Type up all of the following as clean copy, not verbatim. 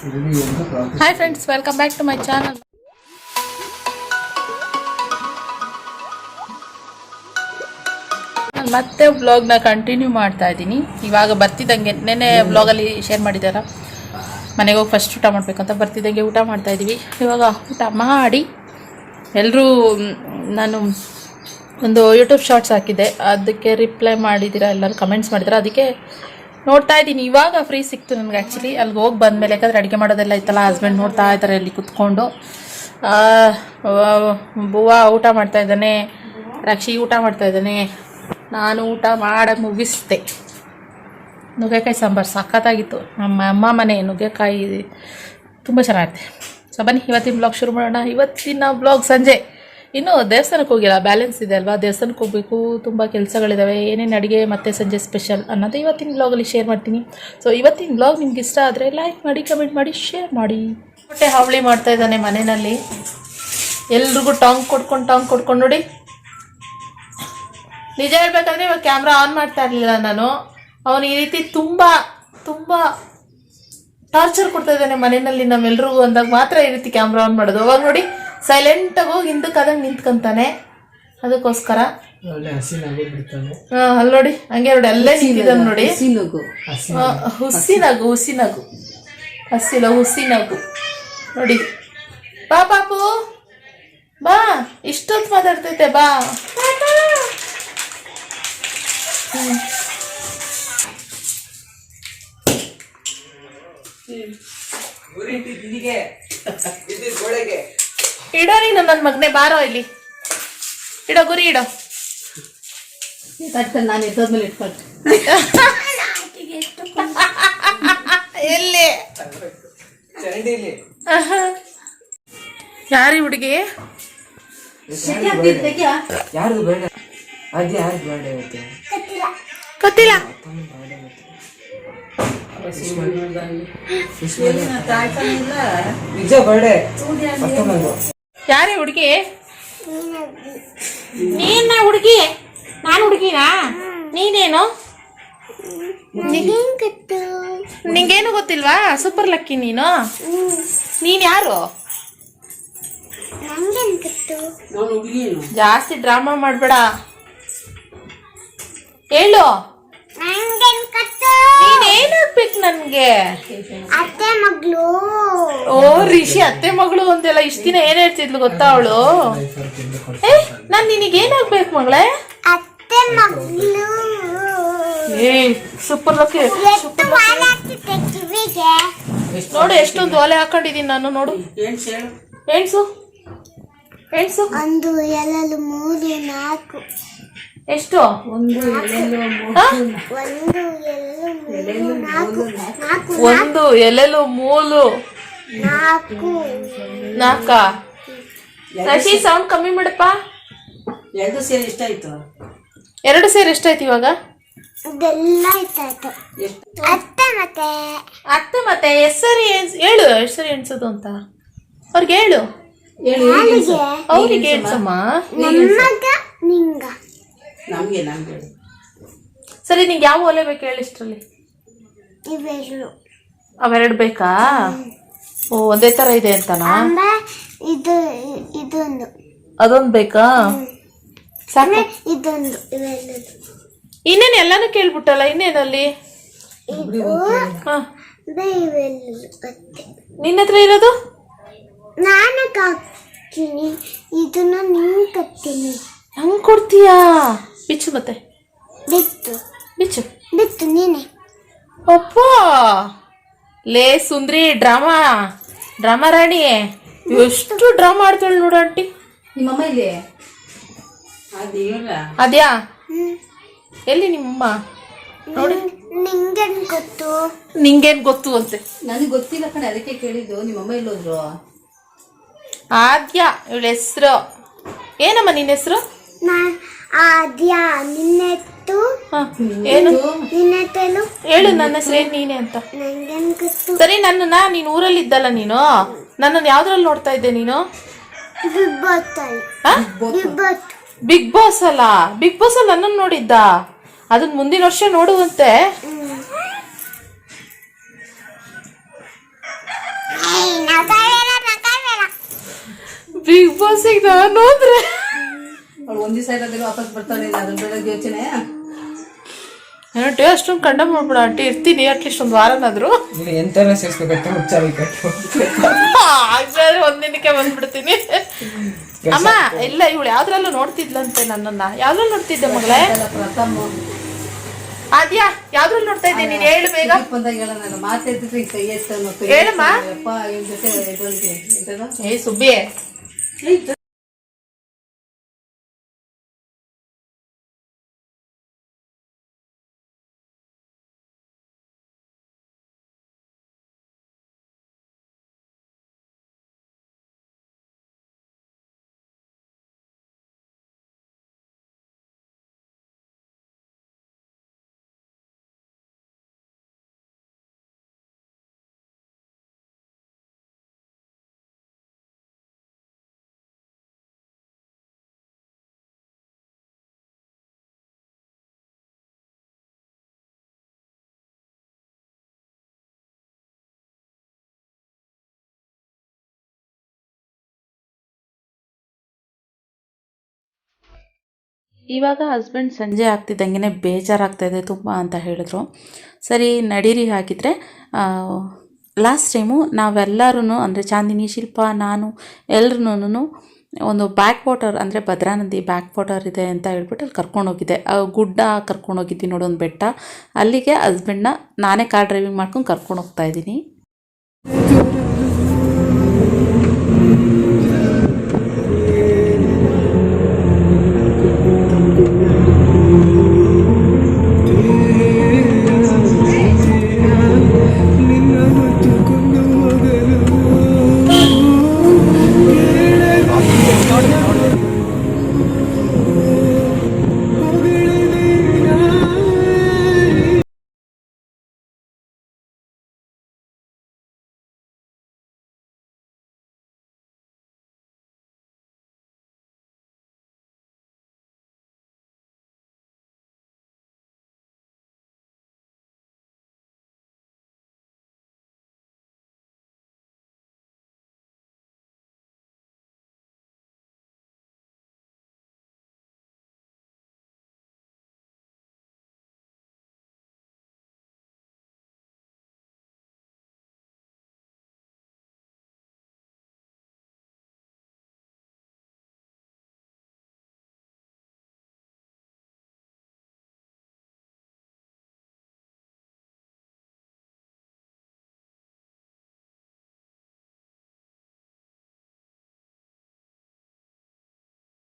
Hi friends, welcome back to my channel. ನಾನು ಮತ್ತೆ ವ್ಲಾಗ್ನ ಕಂಟಿನ್ಯೂ ಮಾಡ್ತಾ ಇದ್ದೀನಿ. ಇವಾಗ ಬರ್ತಿದ್ದಂಗೆ ನೆನ್ನೆ ವ್ಲಾಗಲ್ಲಿ ಶೇರ್ ಮಾಡಿದ್ದಾರ, ಮನೆಗೆ ಹೋಗಿ ಫಸ್ಟ್ ಊಟ ಮಾಡಬೇಕಂತ ಬರ್ತಿದ್ದಂಗೆ ಊಟ ಮಾಡ್ತಾ ಇದ್ದೀವಿ. ಇವಾಗ ಊಟ ಮಾಡಿ ಎಲ್ಲರೂ ನಾನು ಒಂದು ಯೂಟ್ಯೂಬ್ ಶಾರ್ಟ್ಸ್ ಹಾಕಿದ್ದೆ, ಅದಕ್ಕೆ ರಿಪ್ಲೈ ಮಾಡಿದ್ದೀರಾ, ಎಲ್ಲರೂ ಕಮೆಂಟ್ಸ್ ಮಾಡಿದ್ದೀರಾ, ಅದಕ್ಕೆ ನೋಡ್ತಾ ಇದ್ದೀನಿ. ಇವಾಗ ಫ್ರೀ ಸಿಕ್ತು ನನಗೆ ಆ್ಯಕ್ಚುಲಿ. ಅಲ್ಲಿಗೆ ಹೋಗಿ ಬಂದಮೇಲೆ, ಯಾಕಂದರೆ ಅಡುಗೆ ಮಾಡೋದೆಲ್ಲ ಇತ್ತಲ್ಲ, ಹಸ್ಬೆಂಡ್ ನೋಡ್ತಾ ಇದ್ದಾರೆ ಅಲ್ಲಿ ಕುತ್ಕೊಂಡು. ಬುವ್ವ ಊಟ ಮಾಡ್ತಾಯಿದ್ದಾನೆ, ರಕ್ಷಿ ಊಟ ಮಾಡ್ತಾಯಿದ್ದಾನೆ, ನಾನು ಊಟ ಮಾಡಿ ಮುಗಿಸ್ದೆ. ನುಗ್ಗೆಕಾಯಿ ಸಾಂಬಾರು ಸಖತ್ತಾಗಿತ್ತು. ನಮ್ಮ ಅಮ್ಮ ಮನೆ ನುಗ್ಗೆಕಾಯಿ ತುಂಬ ಚೆನ್ನಾಗಿರುತ್ತೆ. ಸೊ ಬನ್ನಿ ಇವತ್ತಿನ ಬ್ಲಾಗ್ ಶುರು ಮಾಡೋಣ. ಇವತ್ತಿನ ಬ್ಲಾಗ್ ಸಂಜೆ ಇನ್ನೂ ದೇವಸ್ಥಾನಕ್ಕೆ ಹೋಗಿಲ್ಲ, ಬ್ಯಾಲೆನ್ಸ್ ಇದೆ ಅಲ್ವಾ, ದೇವಸ್ಥಾನಕ್ಕೆ ಹೋಗಬೇಕು, ತುಂಬ ಕೆಲಸಗಳಿದ್ದಾವೆ, ಏನೇನು ಅಡುಗೆ ಮತ್ತು ಸಂಜೆ ಸ್ಪೆಷಲ್ ಅನ್ನೋದು ಇವತ್ತಿನ ಬ್ಲಾಗಲ್ಲಿ ಶೇರ್ ಮಾಡ್ತೀನಿ. ಸೊ ಇವತ್ತಿನ ಬ್ಲಾಗ್ ನಿಮ್ಗೆ ಇಷ್ಟ ಆದರೆ ಲೈಕ್ ಮಾಡಿ, ಕಮೆಂಟ್ ಮಾಡಿ, ಶೇರ್ ಮಾಡಿ. ಹೊಟ್ಟೆ ಹಾವಳಿ ಮಾಡ್ತಾಯಿದ್ದಾನೆ ಮನೆಯಲ್ಲಿ, ಎಲ್ರಿಗೂ ಟಾಂಗ್ ಕೊಡ್ಕೊಂಡು ನೋಡಿ. ನಿಜ ಹೇಳ್ಬೇಕಂದ್ರೆ ಇವಾಗ ಕ್ಯಾಮ್ರಾ ಆನ್ ಮಾಡ್ತಾ ಇರಲಿಲ್ಲ ನಾನು. ಅವನು ಈ ರೀತಿ ತುಂಬ ಟಾರ್ಚರ್ ಕೊಡ್ತಾ ಇದ್ದಾನೆ ಮನೆಯಲ್ಲಿ, ನಮ್ಮೆಲ್ರಿಗೂ ಅಂದಾಗ ಮಾತ್ರ ಈ ರೀತಿ ಕ್ಯಾಮ್ರಾ ಆನ್ ಮಾಡೋದು. ಅವಾಗ ನೋಡಿ ಸೈಲೆಂಟಾಗಿ ಹೋಗಿ ಹಿಂದಕ್ಕಾದಂಗೆ ನಿಂತ್ಕೊಂತಾನೆ. ಅದಕ್ಕೋಸ್ಕರ ಅಲ್ಲಿ ನೋಡಿ, ಹಂಗೆ ನೋಡಿ ಅಲ್ಲೇ ನಿಂತಿದ್ದಾನೆ ನೋಡಿ. ಹುಸಿನಗು ನೋಡಿ. ಬಾ ಪಾಪು ಬಾ, ಇಷ್ಟೊತ್ತು ಮಾತಾಡ್ತೈತೆ, ಬಾ. ಇಡೋ ನೀನು ನನ್ನ ಮಗನೆ, ಬಾರೋ ಇಲ್ಲಿ ಇಡೋ, ಗುರಿ ಇಡೋ. ನಾನು ಎದ್ದೋದ್ಮೇಲೆ ಇಟ್ಕೊಳ್ತೀನಿ. ಎಲ್ಲಿ ಯಾರಿ ಹುಡುಗಿ? ಗೊತ್ತಿಲ್ಲ. ಯಾರೇ ಹುಡುಗಿ? ನೀನ ಹುಡುಗಿ? ನಾನು ಹುಡುಗಿನಾ? ನೀನೇನು? ನಿಂಗೇನು ಗೊತ್ತಿಲ್ವಾ? ಸೂಪರ್ ಲಕ್ಕಿ ನೀನು. ನೀನ್ ಯಾರು? ಜಾಸ್ತಿ ಡ್ರಾಮಾ ಮಾಡ್ಬೇಡ, ಹೇಳು. ನೀನೇನಾಗ್ಬೇಕು ನನ್ಗೆ? ಅತ್ತೆ ಮಗಳು. ಓ ರಿಷಿ ಅತ್ತೆ ಮಗಳು ಅಂತೆಲ್ಲ ಇಷ್ಟ ದಿನ ಏನ್ ಹೇಳ್ತಿದ್ಲು ಗೊತ್ತಾ ಅವಳು? ನಾನ್ ನಿನಗೇನಾಗ್ಬೇಕು ಮಗಳೇ? ಅತ್ತೆ ಮಗಳು. ಏ ಸೂಪರ್ ಲಕ್ಕಿ. ನೋಡು ಎಷ್ಟೊಂದು ಓಲೆ ಹಾಕೊಂಡಿದೀನಿ ನಾನು, ನೋಡು. ಎಣ್ಸು 1 2 3 4. ಎಷ್ಟು? 1 ಎಲೆಲು 3 4. ರಶಿ ಸೌಂಡ್ ಕಮ್ಮಿ ಮಾಡಪ್ಪ. 2 ಸೇರಿ ಎಷ್ಟಾಯ್ತು? 2 ಸೇರಿ ಎಷ್ಟಾಯ್ತು ಇವಾಗ? ಇದೆಲ್ಲ ಆಯ್ತಾಯ್ತು. ಅತ್ತೆ ಮತ್ತೆ ಹೆಸರಿ ಹೇಳು, ಹೆಸರಿ ಎಣ್ಸೋದು ಅಂತ ಅವ್ರಿಗೆ ಹೇಳು. ಅವ್ರಿಗೆ ಎಣ್ಸಮ್ಮ. ನಮ್ಗೆ ಸರಿ, ನಿಂಗೆ ಯಾವ ಒಲೆ ಬೇಕು ಹೇಳಿ ಇಷ್ಟರಲ್ಲಿ? ಅವೆರಡು ಬೇಕಾ? ಓ ಒಂದೇ ತರ ಇದೆ ಅಂತನಾ? ಅದೊಂದು ಬೇಕಾ? ಸಾಕು. ಇನ್ನೇನು ಎಲ್ಲಾನು ಕೇಳ್ಬಿಟ್ಟಲ್ಲ, ಇನ್ನೇನಲ್ಲಿ? ನಿನ್ನ ಹತ್ರ ಇರೋದು ನಾನು ಹಾಕ್ತೀನಿ, ಇದನ್ನ ನೀನು ಕಟ್ತೀನಿ. ನಂಗೆ ಕೊಡ್ತೀಯಾ? ಬಿಚ್ಚು ಮತ್ತೆ. ಬಿಚ್ಚು ನೀನೆ. ಅಪ್ಪ ಲೇ ಸುಂದ್ರಿ, ಡ್ರಾಮಾ ರಾಣಿ, ಎಷ್ಟು ಡ್ರಾಮಾ ಆಡ್ತಾಳೆ ನೋಡು ಆಂಟಿ. ನಿಮ್ಮಮ್ಮ ಇಲ್ಲಿ ಅದ್ಯಾ? ಎಲ್ಲಿ ನಿಮ್ಮಮ್ಮ? ನೋಡಿ. ನಿಂಗೇನ್ ಗೊತ್ತು ಅಂತೆ? ನನಗೆ ಗೊತ್ತಿಲ್ಲ ಕಣೆ, ಅದಕ್ಕೆ ಕೇಳಿದ್ದು. ನಿಮ್ಮಮ್ಮ ಎಲ್ಲೋದ್ರು? ಆದ್ಯಾ ಇವಳ ಹೆಸರು. ಏನಮ್ಮ ನಿನ್ನ ಹೆಸರು? ಆದ್ಯಾ. ನಿನ್ನೆತ್ತು ಏನು? ನಿನ್ನೆತ್ತೇನು ಹೇಳು, ನನ್ನ ಹೆಸರು ಏನು, ನೀನೆ ಅಂತ. ಸರಿ, ನೀನು ಊರಲ್ಲಿ ಇದ್ದಲ್ಲ, ನೀನು ನನ್ನನ್ನು ಯಾವ್ದ್ರಲ್ಲಿ ನೋಡ್ತಾ ಇದ್ದೆ ನೀನು? ಬಿಗ್ ಬಾಸ್ ಅಲ್ಲ, ಬಿಗ್ ಬಾಸ್ ಅಲ್ಲಿ ನನ್ನನ್ನು ನೋಡಿದ್ದ. ಅದನ್ನ ಮುಂದಿನ ವರ್ಷ ನೋಡುವಂತೆ. ಅಮಾವಾಸ್ಯೆಗೆ ನಾನು ಅಂದ್ರೆ ಅವ್ಳು ಒಂದ್ ದಿವಸ ಇರೋದಿಲ್ಲ ವಾಪಸ್ ಬರ್ತಾಳೆ ಅದ್ರ ಬೆಳಗ್ಗೆ ಯೋಚನೆ. ಏನೋ ಟೇಸ್ಟ್ ಕಂಡ ಮಾಡ್ಬಿಡ ಆಂಟಿ, ಇರ್ತೀನಿ ಅಟ್ಲೀಸ್ಟ್ ಒಂದು ವಾರನಾದ್ರು. ಎಂತೆಲ್ಲ ಸೇರಿಸ್ಬೇಕಂತ ಆಗ್ಲೇ ಒಂದಿನಕ್ಕೆ ಬಂದ್ಬಿಡ್ತೀನಿ. ಅಮ್ಮ ಇಲ್ಲ, ಇವಳು ಯಾವ್ದ್ರಲ್ಲೂ ನೋಡ್ತಿದ್ಲಂತೆ ನನ್ನನ್ನ. ಯಾವ್ದ್ರಲ್ಲಿ ನೋಡ್ತಿದ್ದೆ ಮಗಳೇ? ಪ್ರಥಮ ಅದ್ಯಾ ಯಾವ್ದ್ರಲ್ಲಿ ನೋಡ್ತಾ ಇದ್ದೆ ನೀನು? ಹೇಳು ಬೇಗ. ಬಂದಾಗ ಹೇಳೋಣ ಮಾತಾಡ್ತಿದ್ರೆ ಈಗ ಕೈ ಎತ್ತ ಹೇಳಮ್ಮ. ಅಪ್ಪ ಇವ್ರ ಜೊತೆ ಇದ್ರೊಳಗೆ ಎಂತದ? ಏ ಸುಬ್ಬಿ, ಇವಾಗ ಹಸ್ಬೆಂಡ್ ಸಂಜೆ ಆಗ್ತಿದ್ದಂಗೆ ಬೇಜಾರಾಗ್ತಾಯಿದೆ ತುಂಬ ಅಂತ ಹೇಳಿದ್ರು. ಸರಿ ನಡೀರಿ ಹಾಕಿದರೆ, ಲಾಸ್ಟ್ ಟೈಮು ನಾವೆಲ್ಲರೂ ಅಂದರೆ ಚಾಂದಿನಿ, ಶಿಲ್ಪ, ನಾನು ಎಲ್ಲರೂ ಒಂದು ಬ್ಯಾಕ್ ವಾಟರ್ ಅಂದರೆ ಭದ್ರಾ ನದಿ ಬ್ಯಾಕ್ ವಾಟರ್ ಇದೆ ಅಂತ ಹೇಳ್ಬಿಟ್ಟು ಅಲ್ಲಿ ಕರ್ಕೊಂಡೋಗಿದ್ದೆ. ಗುಡ್ಡ ಕರ್ಕೊಂಡೋಗಿದ್ವಿ ನೋಡು, ಒಂದು ಬೆಟ್ಟ. ಅಲ್ಲಿಗೆ ಹಸ್ಬೆಂಡ್ನ ನಾನೇ ಕಾರ್ ಡ್ರೈವಿಂಗ್ ಮಾಡ್ಕೊಂಡು ಕರ್ಕೊಂಡು ಹೋಗ್ತಾಯಿದ್ದೀನಿ.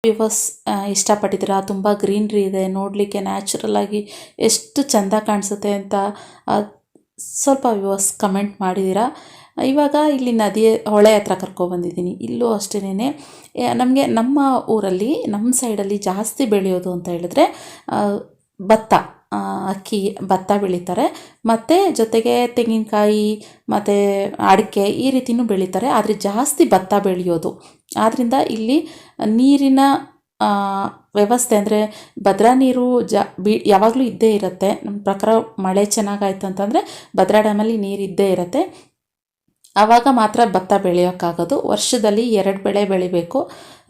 ವ್ಯೂವರ್ಸ್ ಇಷ್ಟಪಟ್ಟಿದ್ದೀರಾ? ತುಂಬ ಗ್ರೀನ್ರಿ ಇದೆ, ನೋಡಲಿಕ್ಕೆ ನ್ಯಾಚುರಲಾಗಿ ಎಷ್ಟು ಚೆಂದ ಕಾಣಿಸುತ್ತೆ ಅಂತ ಸ್ವಲ್ಪ ವ್ಯೂವರ್ಸ್ ಕಮೆಂಟ್ ಮಾಡಿದ್ದೀರಾ. ಇವಾಗ ಇಲ್ಲಿ ನದಿ ಹೊಳೆ ಹತ್ರ ಕರ್ಕೊಬಂದಿದ್ದೀನಿ. ಇಲ್ಲೂ ಅಷ್ಟೇನೆ ನಮಗೆ ನಮ್ಮ ಊರಲ್ಲಿ ನಮ್ಮ ಸೈಡಲ್ಲಿ ಜಾಸ್ತಿ ಬೆಳೆಯೋದು ಅಂತ ಹೇಳಿದ್ರೆ ಭತ್ತ, ಅಕ್ಕಿ, ಭತ್ತ ಬೆಳೀತಾರೆ. ಮತ್ತು ಜೊತೆಗೆ ತೆಂಗಿನಕಾಯಿ ಮತ್ತು ಅಡಿಕೆ ಈ ರೀತಿಯೂ ಬೆಳೀತಾರೆ. ಆದರೆ ಜಾಸ್ತಿ ಭತ್ತ ಬೆಳೆಯೋದು. ಆದ್ದರಿಂದ ಇಲ್ಲಿ ನೀರಿನ ವ್ಯವಸ್ಥೆ ಅಂದರೆ ಭದ್ರಾ ನೀರು ಯಾವಾಗಲೂ ಇದ್ದೇ ಇರುತ್ತೆ. ನಮ್ಮ ಪ್ರಕಾರ ಮಳೆ ಚೆನ್ನಾಗಾಯ್ತು ಅಂತಂದರೆ ಭದ್ರಾ ಡ್ಯಾಮಲ್ಲಿ ನೀರು ಇದ್ದೇ ಇರುತ್ತೆ. ಆವಾಗ ಮಾತ್ರ ಭತ್ತ ಬೆಳೆಯೋಕ್ಕಾಗೋದು. ವರ್ಷದಲ್ಲಿ 2 ಬೆಳೆ ಬೆಳಿಬೇಕು.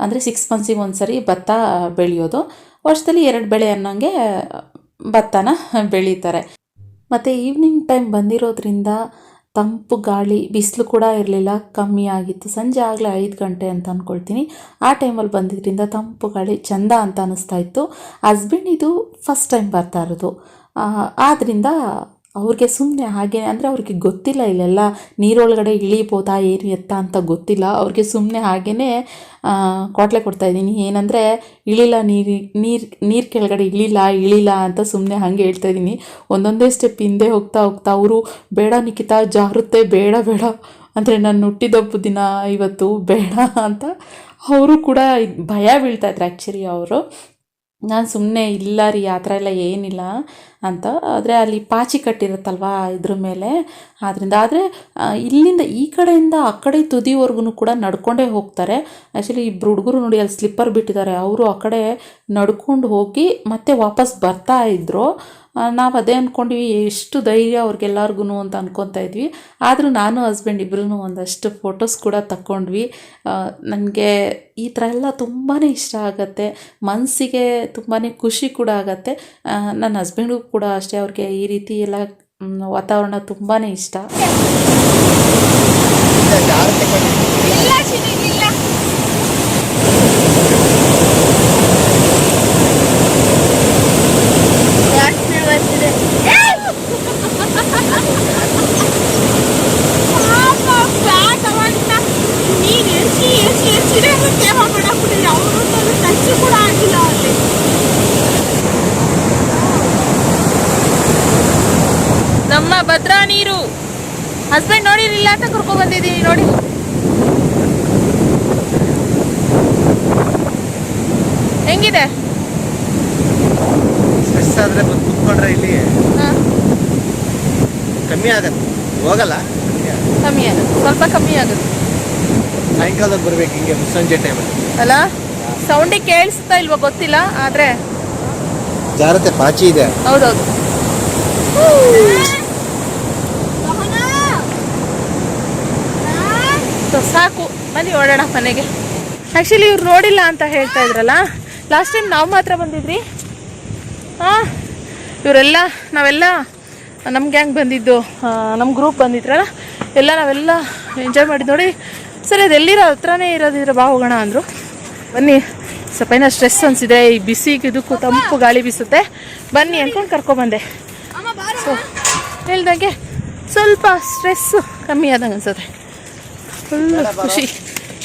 ಅಂದರೆ 6 ಮಂತ್ಸಿಗೆ ಒಂದು ಸರಿ ಭತ್ತ ಬೆಳೆಯೋದು. ವರ್ಷದಲ್ಲಿ 2 ಬೆಳೆ ಅನ್ನೋಂಗೆ ಭತ್ತನ ಬೆಳೀತಾರೆ. ಮತ್ತು ಈವ್ನಿಂಗ್ ಟೈಮ್ ಬಂದಿರೋದ್ರಿಂದ ತಂಪು ಗಾಳಿ, ಬಿಸಿಲು ಕೂಡ ಇರಲಿಲ್ಲ, ಕಮ್ಮಿ ಆಗಿತ್ತು. ಸಂಜೆ ಆಗಲೇ 5 ಗಂಟೆ ಅಂತ ಅಂದ್ಕೊಳ್ತೀನಿ. ಆ ಟೈಮಲ್ಲಿ ಬಂದಿದ್ದರಿಂದ ತಂಪು ಗಾಳಿ ಚೆಂದ ಅಂತ ಅನ್ನಿಸ್ತಾ ಇತ್ತು. ಹಸ್ಬೆಂಡ್ ಇದು ಫಸ್ಟ್ ಟೈಮ್ ಬರ್ತಾ ಇರೋದು. ಆದ್ದರಿಂದ ಅವ್ರಿಗೆ ಸುಮ್ಮನೆ ಹಾಗೆ, ಅಂದರೆ ಅವ್ರಿಗೆ ಗೊತ್ತಿಲ್ಲ ಇಲ್ಲೆಲ್ಲ ನೀರೊಳಗಡೆ ಇಳಿಬೋದಾ ಏನು ಎತ್ತ ಅಂತ ಗೊತ್ತಿಲ್ಲ. ಅವ್ರಿಗೆ ಸುಮ್ಮನೆ ಹಾಗೇ ಕ್ವಾಟ್ಲೆ ಕೊಡ್ತಾಯಿದ್ದೀನಿ. ಏನಂದರೆ ಇಳಿಲ್ಲ, ನೀರು ಕೆಳಗಡೆ ಇಳಿಲ್ಲ ಅಂತ ಸುಮ್ಮನೆ ಹಾಗೆ ಹೇಳ್ತಾಯಿದ್ದೀನಿ. ಒಂದೊಂದೇ ಸ್ಟೆಪ್ ಹಿಂದೆ ಹೋಗ್ತಾ ಅವರು ಬೇಡ ನಿಖಿತಾ ಜಾರುತ್ತೆ, ಬೇಡ ಅಂದರೆ ನಾನು ಹುಟ್ಟಿದಬ್ಬ ದಿನ ಇವತ್ತು ಬೇಡ ಅಂತ ಅವರು ಕೂಡ ಭಯ ಬೀಳ್ತಾಯಿದ್ರು. ಆ್ಯಕ್ಚುಲಿ ಅವರು, ನಾನು ಸುಮ್ಮನೆ ಇಲ್ಲ ರೀ ಆ ಥರ ಎಲ್ಲ ಏನಿಲ್ಲ ಅಂತ. ಆದರೆ ಅಲ್ಲಿ ಪಾಚಿ ಕಟ್ಟಿರುತ್ತಲ್ವ ಇದ್ರ ಮೇಲೆ, ಆದ್ದರಿಂದ. ಆದರೆ ಇಲ್ಲಿಂದ ಈ ಕಡೆಯಿಂದ ಆ ಕಡೆ ತುದಿವರೆಗೂ ಕೂಡ ನಡ್ಕೊಂಡೇ ಹೋಗ್ತಾರೆ. ಆ್ಯಕ್ಚುಲಿ ಇಬ್ಬರು ಹುಡುಗರು ನೋಡಿ ಅಲ್ಲಿ ಸ್ಲಿಪ್ಪರ್ ಬಿಟ್ಟಿದ್ದಾರೆ, ಅವರು ಆ ಕಡೆ ನಡ್ಕೊಂಡು ಹೋಗಿ ಮತ್ತೆ ವಾಪಸ್ ಬರ್ತಾ ಇದ್ದರು. ನಾವು ಅದೇ ಅಂದ್ಕೊಂಡ್ವಿ, ಎಷ್ಟು ಧೈರ್ಯ ಅವ್ರಿಗೆಲ್ಲರಿಗೂ ಅಂತ ಅಂದ್ಕೊತಾ ಇದ್ವಿ. ಆದರೂ ನಾನು ಹಸ್ಬೆಂಡ್ ಇಬ್ಬರೂ ಒಂದಷ್ಟು ಫೋಟೋಸ್ ಕೂಡ ತಗೊಂಡ್ವಿ. ನನಗೆ ಈ ಥರ ಎಲ್ಲ ತುಂಬಾ ಇಷ್ಟ ಆಗುತ್ತೆ, ಮನಸ್ಸಿಗೆ ತುಂಬಾ ಖುಷಿ ಕೂಡ ಆಗುತ್ತೆ. ನನ್ನ ಹಸ್ಬೆಂಡ್ಗೂ ಕೂಡ ಅಷ್ಟೇ, ಅವ್ರಿಗೆ ಈ ರೀತಿ ಎಲ್ಲ ವಾತಾವರಣ ತುಂಬಾ ಇಷ್ಟ. ನಮ್ಮ ಭದ್ರಾ ನೀರು ಹಸ್ಬೆಂಡ್ ನೋಡಿರಲಿಲ್ಲ ಅಂತ ಕರ್ಕೊಂಡು ಬಂದಿದ್ದೀನಿ ನೋಡಿ. ಹೆಂಗಿದೆ? ಸ್ಟ್ರೆಸ್ ಆದ್ರೆ ಬಂದು ಕೂತ್ಕೊಂಡ್ರೆ ಇಲ್ಲಿ ಕಮ್ಮಿ ಆಗತ್ತೆ, ಹೋಗಲ್ಲ, ಕಮ್ಮಿ ಆಗುತ್ತೆ, ಸ್ವಲ್ಪ ಕಮ್ಮಿ ಆಗುತ್ತೆ. ಸಾಯಂಕಾಲದಾಗ ಬರ್ಬೇಕು ಹಿಂಗೆ ಮುಸ್ಸಂಜೆ ಟೈಮಲ್ಲಿ ಅಲ್ಲ, ಸೌಂಡಿಗೆ ಕೇಳಿಸ್ತಾ ಇಲ್ವಾ ಗೊತ್ತಿಲ್ಲ, ಆದ್ರೆ ಜಾರತೆ ಪಾಚಿ ಇದೆ. ಹೌದೌದು. ಸಾಕು, ಬನ್ನಿ ಓಡೋಣ ಮನೆಗೆ. ಆ್ಯಕ್ಚುಲಿ ಇವ್ರು ನೋಡಿಲ್ಲ ಅಂತ ಹೇಳ್ತಾ ಇದ್ರಲ್ಲ, ಲಾಸ್ಟ್ ಟೈಮ್ ನಾವು ಮಾತ್ರ ಬಂದಿದ್ರಿ. ಇವರೆಲ್ಲ ನಾವೆಲ್ಲ ನಮ್ಮ ಗ್ಯಾಂಗ್ ಬಂದಿದ್ದು, ನಮ್ಮ ಗ್ರೂಪ್ ಬಂದಿದ್ರಲ್ಲ, ಎಲ್ಲ ನಾವೆಲ್ಲ ಎಂಜಾಯ್ ಮಾಡಿದ್ದು ನೋಡಿ. ಸರಿ, ಅದು ಎಲ್ಲಿರೋ ಹತ್ರನೇ ಇರೋದಿದ್ರೆ ಬಾ ಹೋಗೋಣ ಅಂದರು. ಬನ್ನಿ, ಸ್ವಲ್ಪ ಏನೋ ಸ್ಟ್ರೆಸ್ ಅನಿಸಿದೆ, ಈ ಬಿಸಿಗೆ ಇದಕ್ಕೂ ತಂಪು ಗಾಳಿ ಬೀಸುತ್ತೆ, ಬನ್ನಿ ಅಂದ್ಕೊಂಡು ಕರ್ಕೊಬಂದೆ. ಸೊ ಹೇಳ್ದಂಗೆ ಸ್ವಲ್ಪ ಸ್ಟ್ರೆಸ್ಸು ಕಮ್ಮಿ ಆದಂಗೆ ಅನ್ಸುತ್ತೆ, ಫುಲ್ಲು ಖುಷಿ.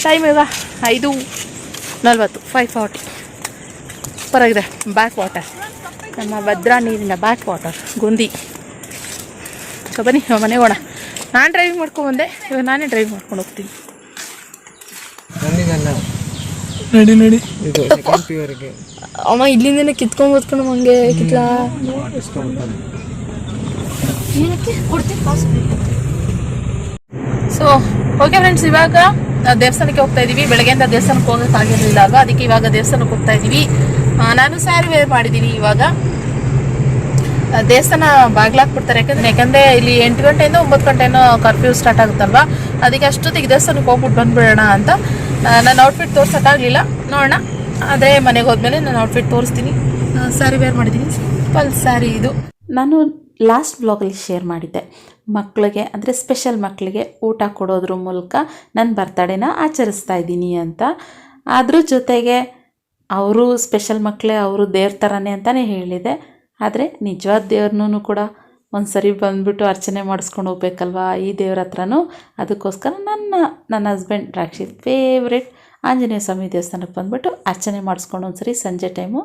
ಟೈಮ್ ಇವಾಗ 5:40, 5:40. ಸೂಪರಾಗಿದೆ. ಬ್ಯಾಕ್ ವಾಟರ್, ನಮ್ಮ ಭದ್ರಾ ನೀರಿನ ಬ್ಯಾಕ್ ವಾಟರ್ ಗುಂದಿ. ಸೊ ಬನ್ನಿ ಮನೆಗೆ ಹೋಗೋಣ. ನಾನು ಡ್ರೈವಿಂಗ್ ಮಾಡ್ಕೊಂಡ್ಬಂದೆ, ಇವಾಗ ನಾನೇ ಡ್ರೈವ್ ಮಾಡ್ಕೊಂಡು ಹೋಗ್ತೀನಿ. ನಡಿ ಇದು ಅಮ್ಮ ಇಲ್ಲಿಂದನೇ ಕಿತ್ಕೊಂಡು ಹಂಗೆ ಕಿತ್ಲಾ. ಸೊ ಓಕೆ ಫ್ರೆಂಡ್ಸ್, ಇವಾಗ ದೇವಸ್ಥಾನಕ್ಕೆ ಹೋಗ್ತಾ ಇದೀವಿ. ಬೆಳಗ್ಗೆಯಿಂದ ದೇವಸ್ಥಾನಕ್ಕೆ ಹೋಗೋಕ್ಕಾಗಿರಲಿಲ್ಲ ಅಲ್ವಾ, ಅದಕ್ಕೆ ಇವಾಗ ದೇವಸ್ಥಾನಕ್ಕೆ ಹೋಗ್ತಾ ಇದೀವಿ. ನಾನು ಸ್ಯಾರಿ ವೇರ್ ಮಾಡಿದ್ದೀನಿ. ಇವಾಗ ದೇವಸ್ಥಾನ ಬಾಗ್ಲಾಕ್ಬಿಡ್ತಾರೆ, ಯಾಕಂದ್ರೆ ಇಲ್ಲಿ 8 ಗಂಟೆಯಿಂದ 9 ಗಂಟೆನೋ ಕರ್ಫ್ಯೂ ಸ್ಟಾರ್ಟ್ ಆಗುತ್ತಲ್ವಾ, ಅದಕ್ಕೆ ಅಷ್ಟೊತ್ತಿಗೆ ದೇವಸ್ಥಾನಕ್ಕೆ ಹೋಗ್ಬಿಟ್ಟು ಬಂದ್ಬಿಡೋಣ ಅಂತ. ನನ್ನ ಔಟ್ಫಿಟ್ ತೋರ್ಸೋಕ್ಕಾಗಲಿಲ್ಲ, ನೋಡೋಣ. ಆದರೆ ಮನೆಗೆ ಹೋದ್ಮೇಲೆ ನಾನು ಔಟ್ಫಿಟ್ ತೋರಿಸ್ತೀನಿ. ಸ್ಯಾರಿ ವೇರ್ ಮಾಡಿದ್ದೀನಿ, ಸಿಂಪಲ್ ಸ್ಯಾರಿ ಇದು. ನಾನು ಲಾಸ್ಟ್ ಬ್ಲಾಗಲ್ಲಿ ಶೇರ್ ಮಾಡಿದ್ದೆ, ಮಕ್ಕಳಿಗೆ ಅಂದರೆ ಸ್ಪೆಷಲ್ ಮಕ್ಕಳಿಗೆ ಊಟ ಕೊಡೋದ್ರ ಮೂಲಕ ನನ್ನ ಬರ್ತಡೇನ ಆಚರಿಸ್ತಾ ಇದ್ದೀನಿ ಅಂತ. ಅದ್ರ ಜೊತೆಗೆ ಅವರು ಸ್ಪೆಷಲ್ ಮಕ್ಕಳೇ, ಅವರು ದೇವ್ರ ಥರನೇ ಅಂತಲೇ ಹೇಳಿದೆ. ಆದರೆ ನಿಜವಾದ ದೇವ್ರನ್ನೂ ಕೂಡ ಒಂದು ಸರಿ ಬಂದುಬಿಟ್ಟು ಅರ್ಚನೆ ಮಾಡಿಸ್ಕೊಂಡು ಹೋಗ್ಬೇಕಲ್ವ ಈ ದೇವ್ರ ಹತ್ರನೂ. ಅದಕ್ಕೋಸ್ಕರ ನನ್ನ ಹಸ್ಬೆಂಡ್ ರಾಕ್ಷಿತ್ ಫೇವ್ರೆಟ್ ಆಂಜನೇಯ ಸ್ವಾಮಿ ದೇವಸ್ಥಾನಕ್ಕೆ ಬಂದುಬಿಟ್ಟು ಅರ್ಚನೆ ಮಾಡಿಸ್ಕೊಂಡು ಒಂದ್ಸರಿ ಸಂಜೆ ಟೈಮು.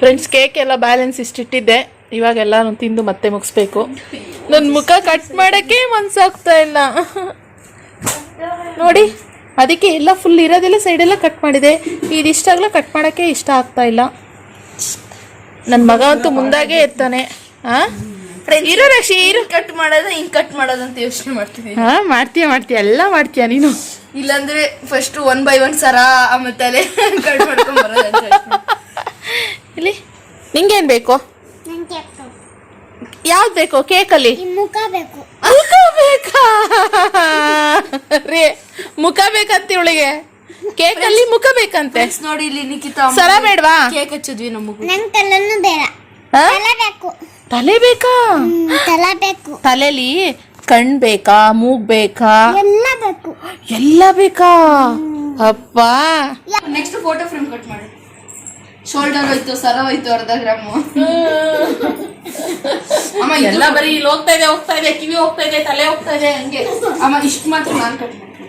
ಫ್ರೆಂಡ್ಸ್, ಕೇಕ್ ಎಲ್ಲ ಬ್ಯಾಲೆನ್ಸ್ ಇಷ್ಟಿಟ್ಟಿದ್ದೆ, ಇವಾಗೆಲ್ಲನೂ ತಿಂದು ಮತ್ತೆ ಮುಗಿಸ್ಬೇಕು. ನನ್ನ ಮುಖ ಕಟ್ ಮಾಡೋಕ್ಕೆ ಮನ್ಸಾಗ್ತಾ ಇಲ್ಲ ನೋಡಿ, ಅದಕ್ಕೆ ಎಲ್ಲ ಫುಲ್ ಇರೋದೆಲ್ಲ ಸೈಡೆಲ್ಲ ಕಟ್ ಮಾಡಿದೆ. ಇದಿಷ್ಟಾಗಲ ಕಟ್ ಮಾಡೋಕ್ಕೆ ಇಷ್ಟ ಆಗ್ತಾ ಇಲ್ಲ. ನನ್ನ ಮಗ ಅಂತೂ ಮುಂದಾಗೆ ಇರ್ತಾನೆ. ಇರೋ ರಕ್ಷಿ, ಇರು. ಕಟ್ ಮಾಡೋದು ಹಿಂಗೆ ಕಟ್ ಮಾಡೋದಂತ ಯೋಚನೆ ಮಾಡ್ತಿದ್ದೀನಿ. ಮಾಡ್ತೀಯ ಎಲ್ಲ ಮಾಡ್ತೀಯ ನೀನು. ಇಲ್ಲಾಂದ್ರೆ ಫಸ್ಟ್ 1 by 1 ಸರ ಆಮೇಲೆ ಕಟ್ ಮಾಡ್ಕೊಂಡ್ ಬರೋದು. ಇಲ್ಲಿ ನಿಂಗೇನು ಬೇಕು? ಯಾವ್ದು ಬೇಕು ಕೇಕಲ್ಲಿ? ಮುಖ ಬೇಕು. ಮುಖ ಬೇಕಾ ರೀ ಮುಖ ಬೇಕಂತ ಇವಳಿಗೆ ಕೇಕಲ್ಲಿ ಮುಖ ಬೇಕಂತೆ. ನೋಡಿ ಇಲ್ಲಿ ನಿಖಿತಾ ಸರ ಬೇಡ್ವಾ? ಕೇಕ್ ಹಚ್ಚಿದ್ವಿ ನಮಗೂ. ನಂಗೆ ತಲೆನೂ ಬೇಡ, ಆ? ತಲೆ ಬೇಕು. ತಲೆ ಬೇಕಾ? ತಲೆ ಬೇಕು, ತಲೆಲಿ ಕಣ್ ಬೇಕಾ, ಮೂಗ್ ಬೇಕಾ, ಎಲ್ಲ ಬೇಕು. ಎಲ್ಲ ಬೇಕಾ? ಅಪ್ಪ ನೆಕ್ಸ್ಟ್ ಫೋಟೋ ಫ್ರೇಮ್ ಕಟ್ ಮಾಡಿ. ಶೋಲ್ಡರ್ ಹೋಯ್ತು, ಸರ ಹೋಯ್ತು, ಅರ್ಧ ಗ್ರಾಮು. ಅಮ್ಮ ಎಲ್ಲ ಬರೀ ಇಲ್ಲಿ ಹೋಗ್ತಾ ಇದೆ, ಕಿವಿ ಹೋಗ್ತಾ ಇದೆ, ತಲೆ ಹೋಗ್ತಾ ಇದೆ, ಹಂಗೆ. ಅಮ್ಮ ಇಷ್ಟು ಮಾತ್ರ ನಾನು ಕಟ್ ಮಾಡ್ತೀನಿ.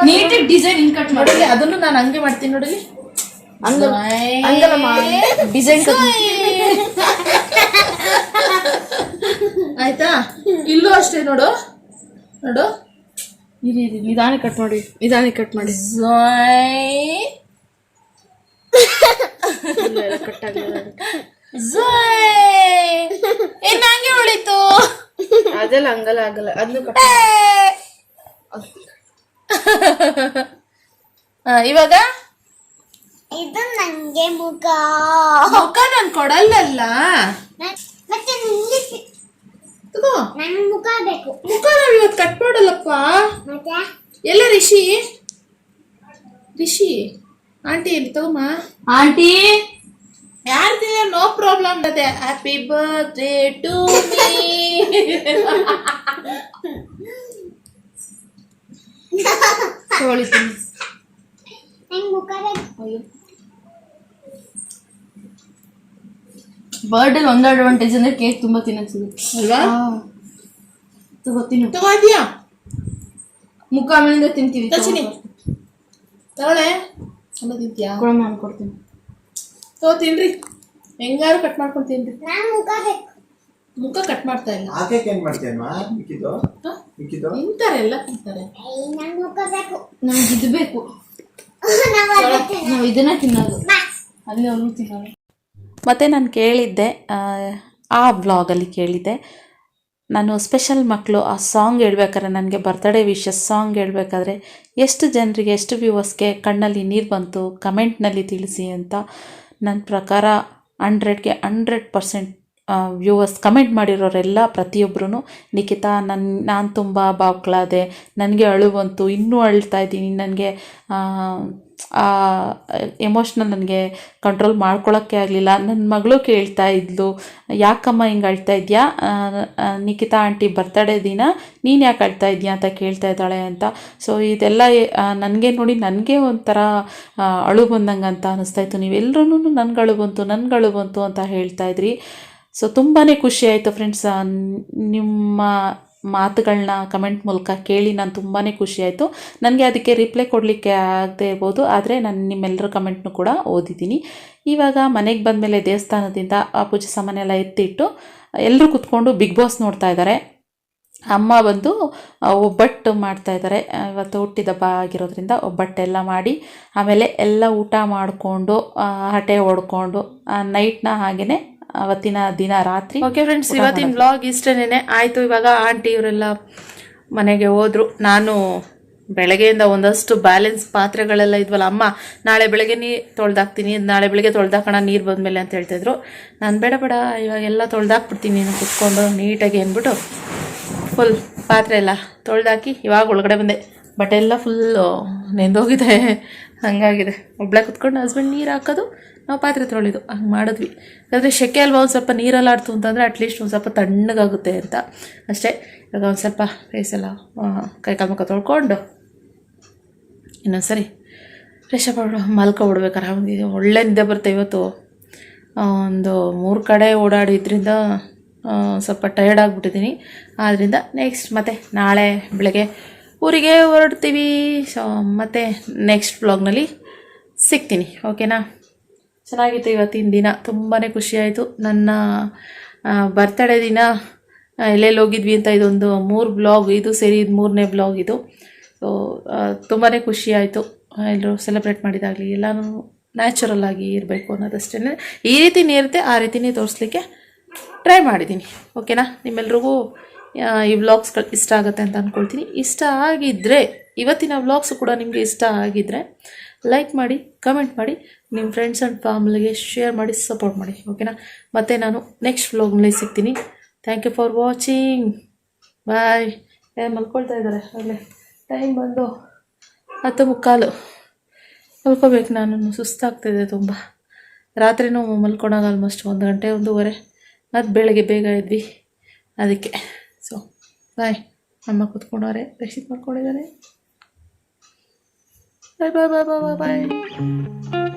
ನೀಟಾಗಿ ಡಿಸೈನ್ ಹಿಂಗ್ ಕಟ್ ಮಾಡಿ. ನೋಡಲಿ ಅದನ್ನು ನಾನು ಹಂಗೆ ಮಾಡ್ತೀನಿ ನೋಡಲಿ. ಡಿಸೈನ್ ಆಯ್ತಾ? ಇಲ್ಲೂ ಅಷ್ಟೇ ನೋಡು ನೋಡು. ನಿಧಾನ ಕಟ್ ಮಾಡಿ, ನಿಧಾನ ಕಟ್ ಮಾಡಿ. ಕಟ್ ಆಗಲ್ಲ, ಏನ್ ಹಂಗೆ ಉಳಿತು? ಅದೆಲ್ಲ ಹಂಗಲ್ಲ ಆಗಲ್ಲ. ಅದನ್ನು ಕಟ್ ಇವಾಗ ಇದು ನಂಗೆ ಮುಖ. ಮುಖ ನಾನು ಕೊಡಲ್ಲಲ್ಲ. ಮತ್ತೆ ನಿಂಗೆ ತಗೋ, ನಂಗೆ ಮುಖ ಬೇಕು. ಮುಖ ನಾವು ಇವತ್ತು ಕಟ್ ಮಾಡಲ್ಲಪ್ಪ. ಮತ್ತೆ ಎಲ್ಲ ರಿಷಿ ಆಂಟಿ ಇಲ್ಲಿ ತಗೋಮ್ಮ. ಆಂಟಿ ಯಾರ್ದಿಲ್ಲ, ನೋ ಪ್ರಾಬ್ಲಮ್. ಅದೇ ಹ್ಯಾಪಿ ಬರ್ತ್ಡೇ ಟು ಮೀ. ತೊಳಿತೀನಿ. ನಂಗೆ ಮುಖ ಬೇಕು. ಬರ್ಡೇ ಒಂದು ಅಡ್ವಾಂಟೇಜ್ ಅಂದ್ರೆ ಕೇಕ್ ತುಂಬಾ ತಿನ್ನಕ್ ಸಿಗುತ್ತೆ ಅಲ್ವಾ? ತಗೋತೀನಿ. ತಗೋದ್ಯಾ? ಮುಖ ಆಮೇಲಿಂದ ತಿಂತೀವಿ. ಕಚಿನಿ ತಗೊಳೆ. ಅಲ್ಲ ತಿಂತೀಯಾ? ಕೊಡಮ್ಮ, ನಾನು ಕೊಡ್ತೀನಿ. ತಗೋ ತಿನ್ರಿ, ಹೆಂಗಾರು ಕಟ್ ಮಾಡ್ಕೊಂಡು ತಿನ್ರಿ. ನಂಗೆ ಮುಖ ಬೇಕು. ಮುಖ ಕಟ್ ಮಾಡ್ತಾ ಇಲ್ಲ. ಆ ಕೇಕ್ ಏನ್ ಮಾಡ್ತೀಯಮ್ಮ? ಮಿಕ್ಕಿದ್ದು ತಿಂತಾರೆ, ಎಲ್ಲ ತಿಂತಾರೆ. ನಂಗೆ ಮುಖ ಬೇಕು. ನಮ್ಗೆ ಇದು ಬೇಕು, ನಾವು ಇದನ್ನ ತಿನ್ನೋದು, ಅಲ್ಲಿ ಅವರು ತಿನ್ನೋದು. ಮತ್ತು ನಾನು ಕೇಳಿದ್ದೆ, ಆ ವ್ಲಾಗಲ್ಲಿ ಕೇಳಿದ್ದೆ, ನಾನು ಸ್ಪೆಷಲ್ ಮಕ್ಕಳು ಆ ಸಾಂಗ್ ಹೇಳ್ಬೇಕಾದ್ರೆ, ನನಗೆ ಬರ್ತ್ಡೇ ವಿಶಸ್ ಸಾಂಗ್ ಹೇಳ್ಬೇಕಾದ್ರೆ ಎಷ್ಟು ಜನರಿಗೆ, ಎಷ್ಟು ವ್ಯೂವರ್ಸ್ಗೆ ಕಣ್ಣಲ್ಲಿ ನೀರು ಬಂತು ಕಮೆಂಟ್ನಲ್ಲಿ ತಿಳಿಸಿ ಅಂತ. ನನ್ನ ಪ್ರಕಾರ 100ಗೆ 100% ವ್ಯೂವರ್ಸ್ ಕಮೆಂಟ್ ಮಾಡಿರೋರೆಲ್ಲ ಪ್ರತಿಯೊಬ್ಬರೂ, ನಿಖಿತಾ ನಾನು ತುಂಬ ಬಾವ್ಕಳಾದೆ, ನನಗೆ ಅಳು ಬಂತು, ಇನ್ನೂ ಅಳ್ತಾ ಇದ್ದೀನಿ, ನನಗೆ ಎಮೋಷ್ನಲ್ ನನಗೆ ಕಂಟ್ರೋಲ್ ಮಾಡ್ಕೊಳ್ಳೋಕ್ಕೆ ಆಗಲಿಲ್ಲ. ನನ್ನ ಮಗಳು ಕೇಳ್ತಾ ಇದ್ಲು, ಯಾಕಮ್ಮ ಹಿಂಗೆ ಅಳ್ತಾ ಇದೆಯಾ ನಿಖಿತಾ ಆಂಟಿ ಬರ್ತಡೇ ದಿನ, ನೀನು ಯಾಕೆ ಅಳ್ತಾ ಇದೆಯಾ ಅಂತ ಕೇಳ್ತಾ ಇದ್ದಾಳೆ ಅಂತ. ಸೊ ಇದೆಲ್ಲ ನನಗೆ ನೋಡಿ, ನನಗೆ ಒಂಥರ ಅಳು ಬಂದಂಗೆ ಅಂತ ಅನ್ನಿಸ್ತಾಯಿತ್ತು. ನೀವೆಲ್ಲರೂ ನನಗಳು ಬಂತು ಅಂತ ಹೇಳ್ತಾಯಿದ್ರಿ. ಸೊ ತುಂಬಾ ಖುಷಿ ಆಯಿತು ಫ್ರೆಂಡ್ಸ್, ನಿಮ್ಮ ಮಾತುಗಳನ್ನ ಕಮೆಂಟ್ ಮೂಲಕ ಕೇಳಿ ನಾನು ತುಂಬಾ ಖುಷಿ ಆಯಿತು. ನನಗೆ ಅದಕ್ಕೆ ರಿಪ್ಲೈ ಕೊಡಲಿಕ್ಕೆ ಆಗದೆ ಇರ್ಬೋದು, ಆದರೆ ನಾನು ನಿಮ್ಮೆಲ್ಲರ ಕಮೆಂಟ್ನು ಕೂಡ ಓದಿದ್ದೀನಿ. ಇವಾಗ ಮನೆಗೆ ಬಂದಮೇಲೆ ದೇವಸ್ಥಾನದಿಂದ ಆ ಪೂಜೆ ಸಾಮಾನೆಲ್ಲ ಎತ್ತಿಟ್ಟು ಎಲ್ಲರೂ ಕೂತ್ಕೊಂಡು ಬಿಗ್ ಬಾಸ್ ನೋಡ್ತಾ ಇದ್ದಾರೆ. ಅಮ್ಮ ಬಂದು ಒಬ್ಬಟ್ಟು ಮಾಡ್ತಾಯಿದ್ದಾರೆ. ಇವತ್ತು ಹುಟ್ಟಿದಬ್ಬ ಆಗಿರೋದ್ರಿಂದ ಒಬ್ಬಟ್ಟೆಲ್ಲ ಮಾಡಿ, ಆಮೇಲೆ ಎಲ್ಲ ಊಟ ಮಾಡಿಕೊಂಡು ಹಟೆ ಹೊಡ್ಕೊಂಡು ನೈಟ್ನ ಹಾಗೆಯೇ ಅವತ್ತಿನ ದಿನ ರಾತ್ರಿ. ಓಕೆ ಫ್ರೆಂಡ್ಸ್, ಇವತ್ತಿನ ವ್ಲಾಗ್ ಇಷ್ಟೇನೆ ಆಯಿತು. ಇವಾಗ ಆಂಟಿ ಇವರೆಲ್ಲ ಮನೆಗೆ ಹೋದರು. ನಾನು ಬೆಳಗ್ಗೆಯಿಂದ ಒಂದಷ್ಟು ಬ್ಯಾಲೆನ್ಸ್ ಪಾತ್ರೆಗಳೆಲ್ಲ ಇದ್ವಲ್ಲ, ಅಮ್ಮ ನಾಳೆ ಬೆಳಗ್ಗೆ ತೊಳ್ದಾಕ್ತೀನಿ, ನಾಳೆ ಬೆಳಗ್ಗೆ ತೊಳ್ದಾಕೋಣ ನೀರು ಬಂದಮೇಲೆ ಅಂತ ಹೇಳ್ತಾಯಿದ್ರು. ನಾನು ಬೇಡ ಇವಾಗೆಲ್ಲ ತೊಳ್ದಾಕ್ಬಿಡ್ತೀನಿ, ನೀನು ಕುತ್ಕೊಂಡು ನೀಟಾಗಿ ಅಂದ್ಬಿಟ್ಟು ಫುಲ್ ಪಾತ್ರೆ ಎಲ್ಲ ತೊಳ್ದಾಕಿ ಇವಾಗ ಒಳಗಡೆ ಬಂದೆ. ಬಟ್ಟೆ ಎಲ್ಲ ಫುಲ್ಲು ನೆಂದೋಗಿದೆ, ಹಾಗಾಗಿದೆ. ಒಬ್ಬಳೆ ಕುತ್ಕೊಂಡು ಹಸ್ಬೆಂಡ್ ನೀರು ಹಾಕೋದು, ನಾವು ಪಾತ್ರೆ ತೊಳೆದು ಹಂಗೆ ಮಾಡಿದ್ವಿ. ಯಾಕಂದರೆ ಸೆಕೆ ಅಲ್ವಾ, ಒಂದು ಸ್ವಲ್ಪ ನೀರಲ್ಲಾಡ್ತು ಅಂತಂದರೆ ಅಟ್ಲೀಸ್ಟ್ ಒಂದು ಸ್ವಲ್ಪ ತಣ್ಣಗಾಗುತ್ತೆ ಅಂತ ಅಷ್ಟೇ. ಇವಾಗ ಒಂದು ಸ್ವಲ್ಪ ಫೇಸೆಲ್ಲ ಕೈ ಕಾಲು ಮುಖ ತೊಳ್ಕೊಂಡು ಇನ್ನೊಂದು ಸರಿ ಫ್ರೆಶ್ ಅಪ್ ಮಲ್ಕೊಬಿಡ್ಬೇಕು ಆರಾಮಾಗಿ. ಒಳ್ಳೆ ನಿದ್ದೆ ಬರುತ್ತೆ. ಇವತ್ತು ಒಂದು 3 ಕಡೆ ಓಡಾಡಿದ್ರಿಂದ ಸ್ವಲ್ಪ ಟಯರ್ಡ್ ಆಗಿಬಿಟ್ಟಿದ್ದೀನಿ. ಆದ್ದರಿಂದ ನೆಕ್ಸ್ಟ್ ಮತ್ತೆ ನಾಳೆ ಬೆಳಗ್ಗೆ ಊರಿಗೆ ಹೊರಡ್ತೀವಿ. ಸೊ ಮತ್ತೆ ನೆಕ್ಸ್ಟ್ ವ್ಲಾಗ್ನಲ್ಲಿ ಸಿಗ್ತೀನಿ, ಓಕೆನಾ? ಚೆನ್ನಾಗಿತ್ತು ಇವತ್ತಿನ ದಿನ, ತುಂಬಾ ಖುಷಿಯಾಯಿತು. ನನ್ನ ಬರ್ತಡೇ ದಿನ ಎಲ್ಲೆಲ್ಲಿ ಹೋಗಿದ್ವಿ ಅಂತ ಇದೊಂದು 3 ವ್ಲಾಗ್, ಇದು ಸೇರಿ ಇದು 3ನೇ ವ್ಲಾಗ್ ಇದು. ಸೊ ತುಂಬಾ ಖುಷಿಯಾಯಿತು. ಎಲ್ಲರೂ ಸೆಲೆಬ್ರೇಟ್ ಮಾಡಿದಾಗಲಿ ಎಲ್ಲನೂ ನ್ಯಾಚುರಲ್ ಆಗಿ ಇರಬೇಕು ಅನ್ನೋದಷ್ಟೇ. ಈ ರೀತಿನೇ ಇರುತ್ತೆ, ಆ ರೀತಿನೇ ತೋರಿಸ್ಲಿಕ್ಕೆ ಟ್ರೈ ಮಾಡಿದ್ದೀನಿ, ಓಕೆನಾ? ನಿಮ್ಮೆಲ್ರಿಗೂ ಈ ವ್ಲಾಗ್ಸ್ಗಳು ಇಷ್ಟ ಆಗುತ್ತೆ ಅಂತ ಅಂದ್ಕೊಳ್ತೀನಿ. ಇಷ್ಟ ಆಗಿದ್ದರೆ, ಇವತ್ತಿನ ವ್ಲಾಗ್ಸು ಕೂಡ ನಿಮಗೆ ಇಷ್ಟ ಆಗಿದ್ದರೆ ಲೈಕ್ ಮಾಡಿ, ಕಮೆಂಟ್ ಮಾಡಿ, ನಿಮ್ಮ ಫ್ರೆಂಡ್ಸ್ ಆ್ಯಂಡ್ ಫ್ಯಾಮಿಲಿಗೆ ಶೇರ್ ಮಾಡಿ, ಸಪೋರ್ಟ್ ಮಾಡಿ, ಓಕೆನಾ? ಮತ್ತು ನಾನು ನೆಕ್ಸ್ಟ್ ವ್ಲಾಗ್ನಲ್ಲಿ ಸಿಗ್ತೀನಿ. Thank you for watching. Bye. ಮಲ್ಕೊಳ್ತಾ ಇದ್ದಾರೆ ಅಲ್ಲೇ. ಟೈಮ್ ಬಂದು 10:15. ಮಲ್ಕೋಬೇಕು. ನಾನು ಸುಸ್ತಾಗ್ತಿದೆ ತುಂಬ. ರಾತ್ರಿನೂ ಮಲ್ಕೊಳಾಗ ಆಲ್ಮೋಸ್ಟ್ 1 ಗಂಟೆ 1:30. ಮತ್ತು ಬೆಳಗ್ಗೆ ಬೇಗ ಇದ್ವಿ ಅದಕ್ಕೆ. So bye. ಅಮ್ಮ ಕೂತ್ಕೊಂಡವ್ರೆ, ರಕ್ಷಿತ್ ಮಾಡ್ಕೊಂಡಿದ್ದಾರೆ. ಬಾಯ್ ಬಾಯ್ ಬಾಯ್ ಬಾಯ್ ಬಾಯ್ ಬಾಯ್.